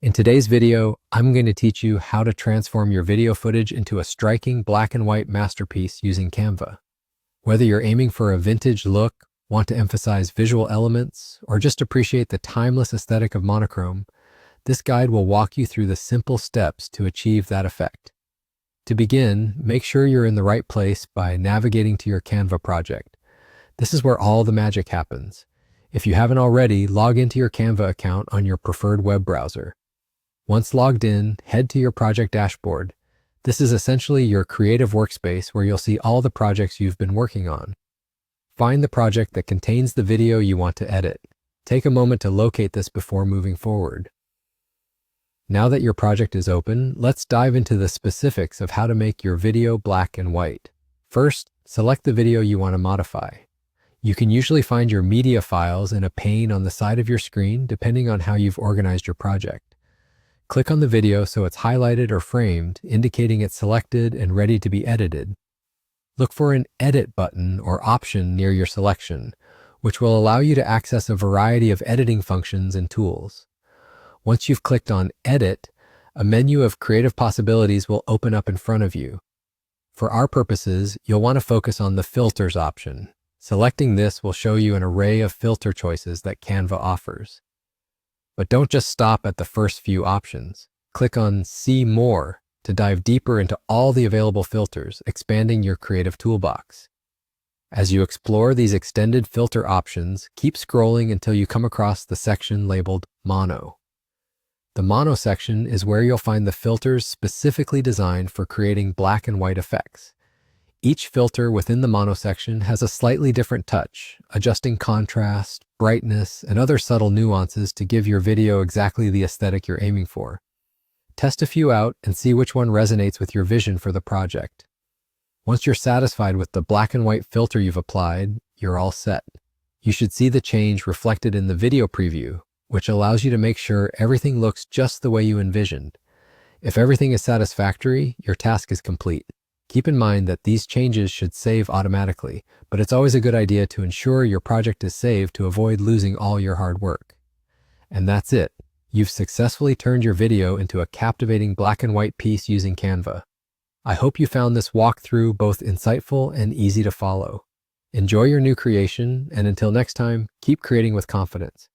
In today's video, I'm going to teach you how to transform your video footage into a striking black and white masterpiece using Canva. Whether you're aiming for a vintage look, want to emphasize visual elements, or just appreciate the timeless aesthetic of monochrome, this guide will walk you through the simple steps to achieve that effect. To begin, make sure you're in the right place by navigating to your Canva project. This is where all the magic happens. If you haven't already, log into your Canva account on your preferred web browser. Once logged in, head to your project dashboard. This is essentially your creative workspace where you'll see all the projects you've been working on. Find the project that contains the video you want to edit. Take a moment to locate this before moving forward. Now that your project is open, let's dive into the specifics of how to make your video black and white. First, select the video you want to modify. You can usually find your media files in a pane on the side of your screen, depending on how you've organized your project. Click on the video so it's highlighted or framed, indicating it's selected and ready to be edited. Look for an Edit button or option near your selection, which will allow you to access a variety of editing functions and tools. Once you've clicked on Edit, a menu of creative possibilities will open up in front of you. For our purposes, you'll want to focus on the Filters option. Selecting this will show you an array of filter choices that Canva offers. But don't just stop at the first few options. Click on See More to dive deeper into all the available filters, expanding your creative toolbox. As you explore these extended filter options, keep scrolling until you come across the section labeled Mono. The Mono section is where you'll find the filters specifically designed for creating black and white effects. Each filter within the Mono section has a slightly different touch, adjusting contrast, brightness, and other subtle nuances to give your video exactly the aesthetic you're aiming for. Test a few out and see which one resonates with your vision for the project. Once you're satisfied with the black and white filter you've applied, you're all set. You should see the change reflected in the video preview, which allows you to make sure everything looks just the way you envisioned. If everything is satisfactory, your task is complete. Keep in mind that these changes should save automatically, but it's always a good idea to ensure your project is saved to avoid losing all your hard work. And that's it. You've successfully turned your video into a captivating black and white piece using Canva. I hope you found this walkthrough both insightful and easy to follow. Enjoy your new creation, and until next time, keep creating with confidence.